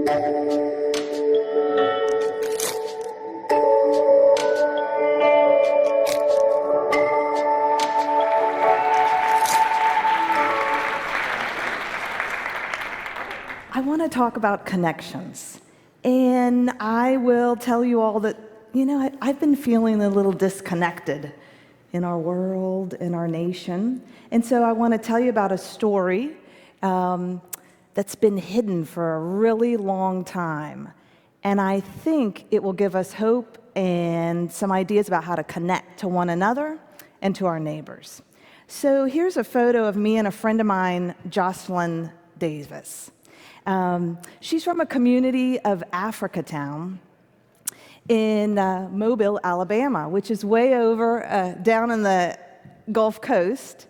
I want to talk about connections. And I will tell you all that, I've been feeling a little disconnected in our world, in our nation. And so I want to tell you about a story that's been hidden for a really long time. And I think it will give us hope and some ideas about how to connect to one another and to our neighbors. So here's a photo of me and a friend of mine, Jocelyn Davis. She's from a community of Africatown in Mobile, Alabama, which is way over down in the Gulf Coast.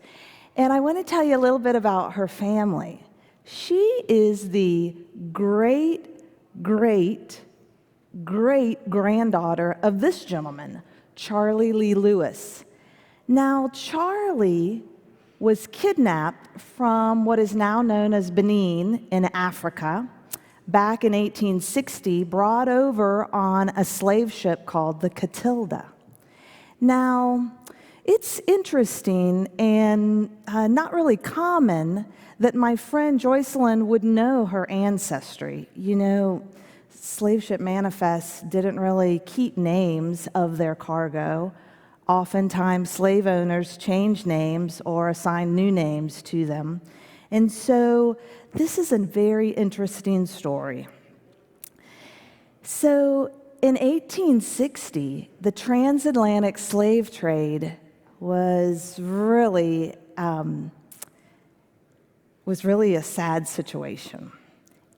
And I want to tell you a little bit about her family. She is the great-great-great-granddaughter of this gentleman, Charlie Lee Lewis. Now, Charlie was kidnapped from what is now known as Benin in Africa back in 1860, brought over on a slave ship called the Clotilda. Now, it's interesting and not really common that my friend Joycelyn would know her ancestry. Slave ship manifests didn't really keep names of their cargo. Oftentimes, slave owners changed names or assigned new names to them. And so this is a very interesting story. So in 1860, the transatlantic slave trade was really a sad situation.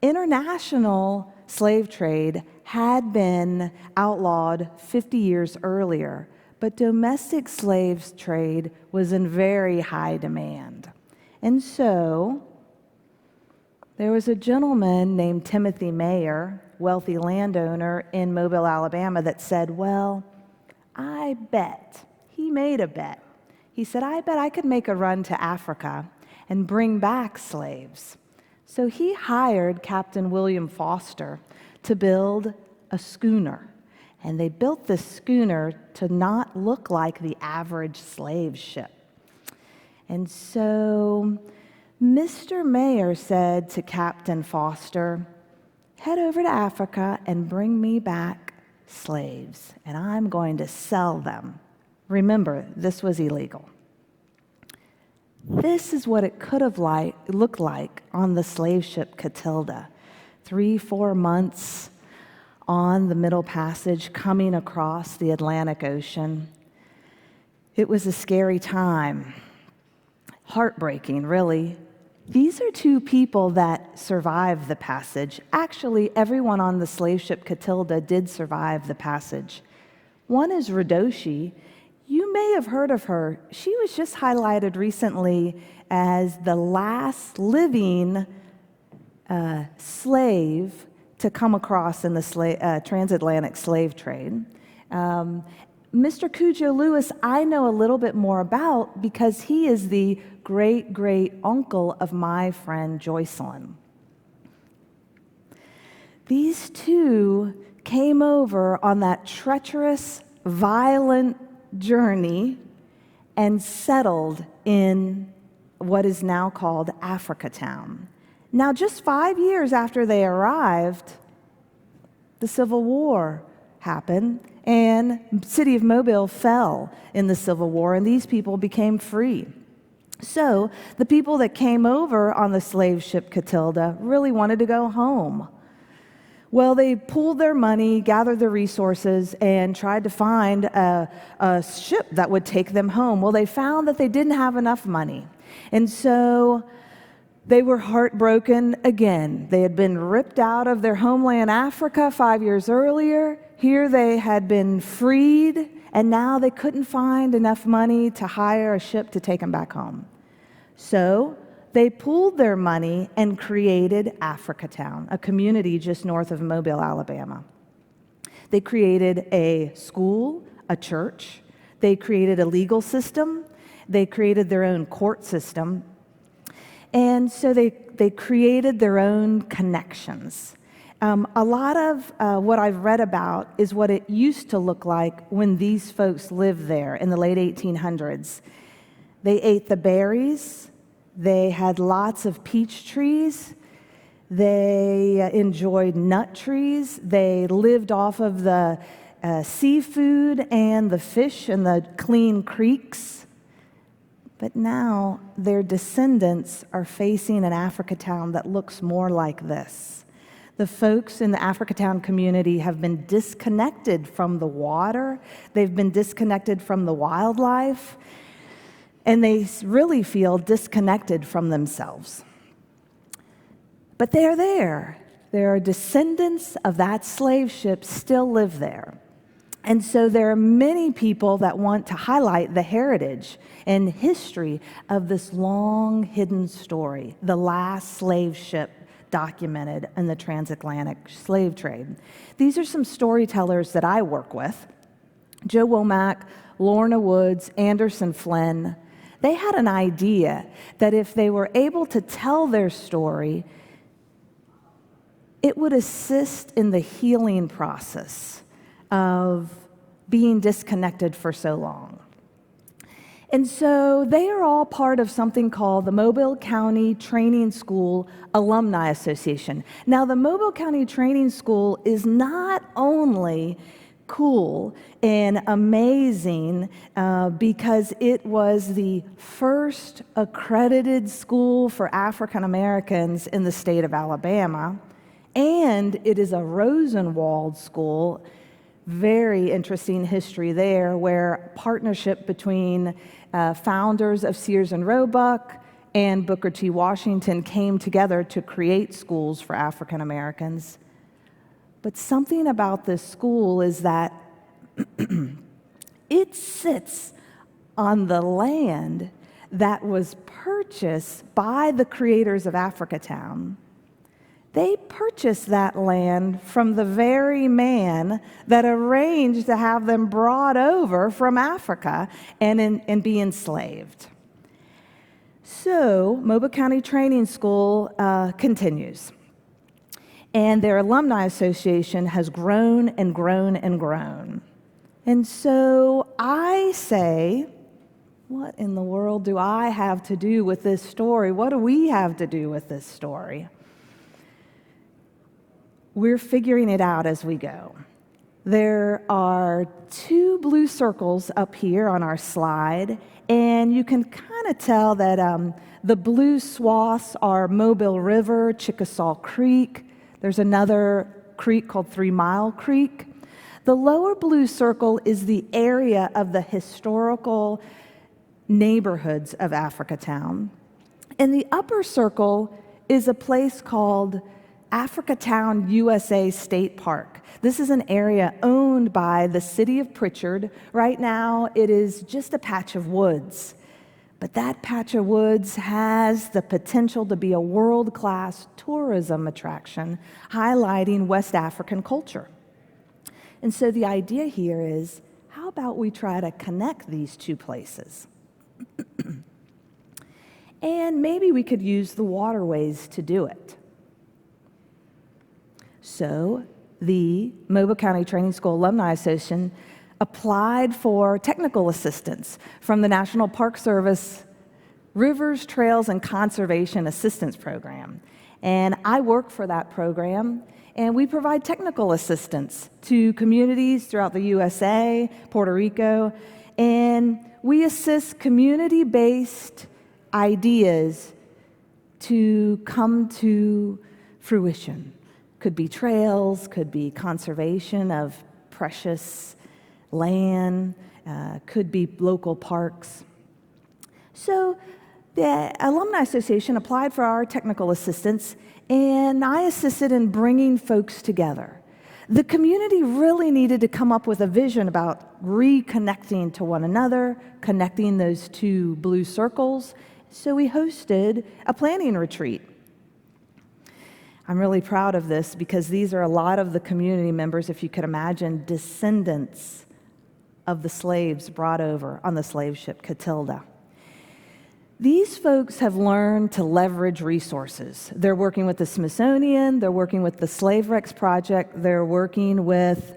International slave trade had been outlawed 50 years earlier, but domestic slave trade was in very high demand. And so there was a gentleman named Timothy Mayer, wealthy landowner in Mobile, Alabama, that said, he made a bet. He said, I bet I could make a run to Africa and bring back slaves. So he hired Captain William Foster to build a schooner. And they built this schooner to not look like the average slave ship. And so Mr. Mayer said to Captain Foster, head over to Africa and bring me back slaves, and I'm going to sell them. Remember, this was illegal. This is what it could have looked like on the slave ship Clotilda. 3-4 months on the Middle Passage, coming across the Atlantic Ocean. It was a scary time. Heartbreaking, really. These are two people that survived the passage. Actually, everyone on the slave ship Clotilda did survive the passage. One is Radoshi. You may have heard of her. She was just highlighted recently as the last living slave to come across in the transatlantic slave trade. Mr. Cujo Lewis, I know a little bit more about because he is the great-great-uncle of my friend Joycelyn. These two came over on that treacherous, violent journey and settled in what is now called Africatown. Now, just 5 years after they arrived, the Civil War happened, and the city of Mobile fell in the Civil War, and these people became free. So the people that came over on the slave ship Clotilda really wanted to go home. Well, they pooled their money, gathered their resources, and tried to find a ship that would take them home. Well, they found that they didn't have enough money, and so they were heartbroken again. They had been ripped out of their homeland, Africa, 5 years earlier. Here they had been freed, and now they couldn't find enough money to hire a ship to take them back home. So they pooled their money and created Africatown, a community just north of Mobile, Alabama. They created a school, a church. They created a legal system. They created their own court system. And so they created their own connections. A lot of what I've read about is what it used to look like when these folks lived there in the late 1800s. They ate the berries, they had lots of peach trees, they enjoyed nut trees, they lived off of the seafood and the fish and the clean creeks. But now their descendants are facing an Africatown that looks more like this. The folks in the Africatown community have been disconnected from the water, they've been disconnected from the wildlife, and they really feel disconnected from themselves. But they're there. There are descendants of that slave ship still live there. And so there are many people that want to highlight the heritage and history of this long hidden story, the last slave ship documented in the transatlantic slave trade. These are some storytellers that I work with. Joe Womack, Lorna Woods, Anderson Flynn. They had an idea that if they were able to tell their story, it would assist in the healing process of being disconnected for so long. And so they are all part of something called the Mobile County Training School Alumni Association. Now, the Mobile County Training School is not only cool and amazing because it was the first accredited school for African Americans in the state of Alabama, and it is a Rosenwald school. Very interesting history there, where partnership between founders of Sears and Roebuck and Booker T. Washington came together to create schools for African Americans. But something about this school is that it sits on the land that was purchased by the creators of Africatown. They purchased that land from the very man that arranged to have them brought over from Africa and be enslaved. So, Mobile County Training School continues. And their alumni association has grown and grown and grown. And so I say, what in the world do I have to do with this story? What do we have to do with this story? We're figuring it out as we go. There are 2 blue circles up here on our slide, and you can kind of tell that the blue swaths are Mobile River, Chickasaw Creek. There's another creek called 3 Mile Creek. The lower blue circle is the area of the historical neighborhoods of Africatown. And the upper circle is a place called Africatown, USA State Park. This is an area owned by the city of Pritchard. Right now, it is just a patch of woods. But that patch of woods has the potential to be a world-class tourism attraction, highlighting West African culture. And so the idea here is, how about we try to connect these 2 places? And maybe we could use the waterways to do it. So the Mobile County Training School Alumni Association applied for technical assistance from the National Park Service Rivers, Trails, and Conservation Assistance Program. And I work for that program, and we provide technical assistance to communities throughout the USA, Puerto Rico, and we assist community-based ideas to come to fruition. Could be trails, could be conservation of precious land, could be local parks. So the Alumni Association applied for our technical assistance, and I assisted in bringing folks together. The community really needed to come up with a vision about reconnecting to one another, connecting those 2 blue circles, so we hosted a planning retreat. I'm really proud of this because these are a lot of the community members, if you could imagine, descendants of the slaves brought over on the slave ship Clotilda. These folks have learned to leverage resources. They're working with the Smithsonian, they're working with the Slave Wrecks Project, they're working with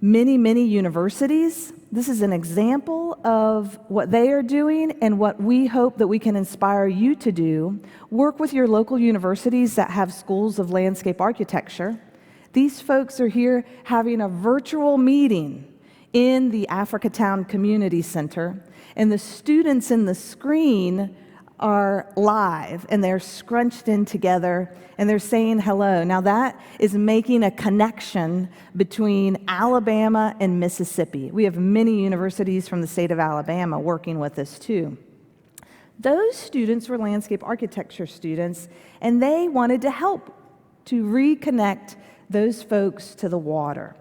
many, many universities. This is an example of what they are doing and what we hope that we can inspire you to do. Work with your local universities that have schools of landscape architecture. These folks are here having a virtual meeting in the Africatown Community Center, and the students in the screen are live, and they're scrunched in together, and they're saying hello. Now that is making a connection between Alabama and Mississippi. We have many universities from the state of Alabama working with us too. Those students were landscape architecture students, and they wanted to help to reconnect those folks to the water.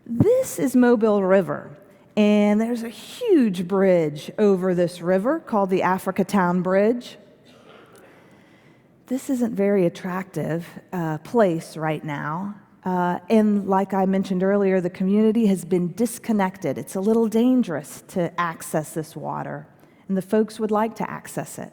This is Mobile River, and there's a huge bridge over this river called the Africatown Bridge. This isn't very attractive place right now. And like I mentioned earlier, the community has been disconnected. It's a little dangerous to access this water, and the folks would like to access it.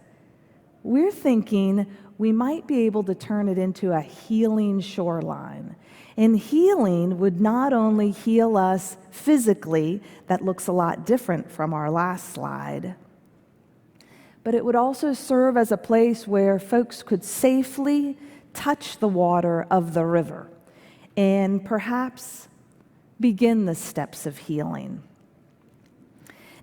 We're thinking we might be able to turn it into a healing shoreline. And healing would not only heal us physically, that looks a lot different from our last slide, but it would also serve as a place where folks could safely touch the water of the river and perhaps begin the steps of healing.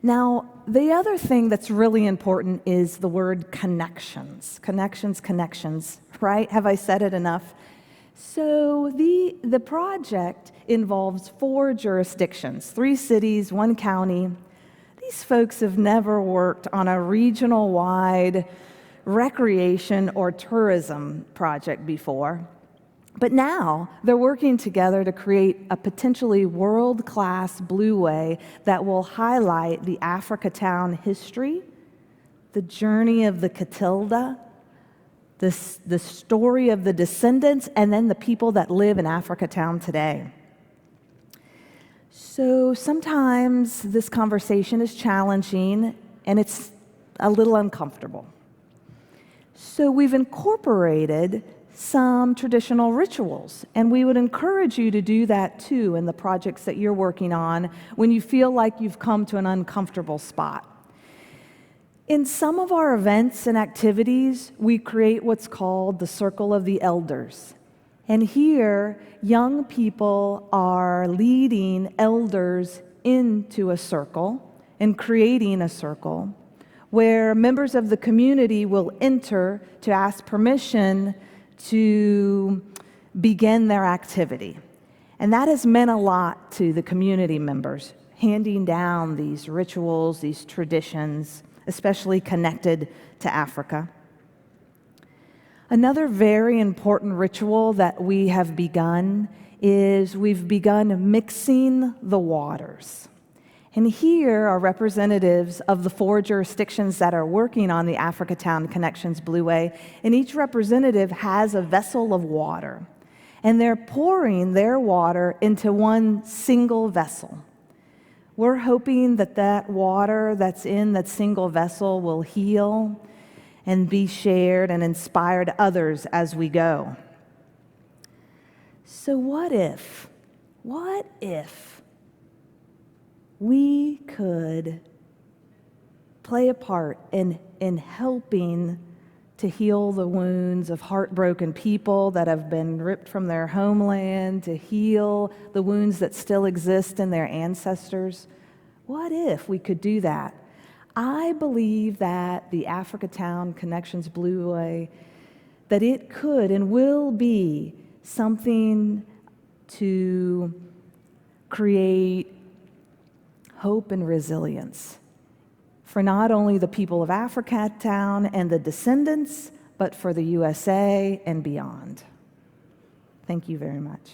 Now, the other thing that's really important is the word connections. Connections, connections, right? Have I said it enough? So the project involves 4 jurisdictions, 3 cities, 1 county. These folks have never worked on a regional-wide recreation or tourism project before. But now they're working together to create a potentially world-class blueway that will highlight the Africatown history, the journey of the Clotilda, the story of the descendants, and then the people that live in Africatown today. So sometimes this conversation is challenging and it's a little uncomfortable. So we've incorporated some traditional rituals, and we would encourage you to do that too in the projects that you're working on when you feel like you've come to an uncomfortable spot. In some of our events and activities, we create what's called the Circle of the Elders. And here, young people are leading elders into a circle and creating a circle where members of the community will enter to ask permission to begin their activity. And that has meant a lot to the community members, handing down these rituals, these traditions, especially connected to Africa. Another very important ritual that we have begun is we've begun mixing the waters. And here are representatives of the 4 jurisdictions that are working on the Africatown Connections Blueway, and each representative has a vessel of water. And they're pouring their water into one single vessel. We're hoping that that water that's in that single vessel will heal and be shared and inspired others as we go. So what if we could play a part in helping to heal the wounds of heartbroken people that have been ripped from their homeland, to heal the wounds that still exist in their ancestors? What if we could do that? I believe that the Africatown Connections Blueway, that it could and will be something to create hope and resilience for not only the people of Africatown and the descendants, but for the USA and beyond. Thank you very much.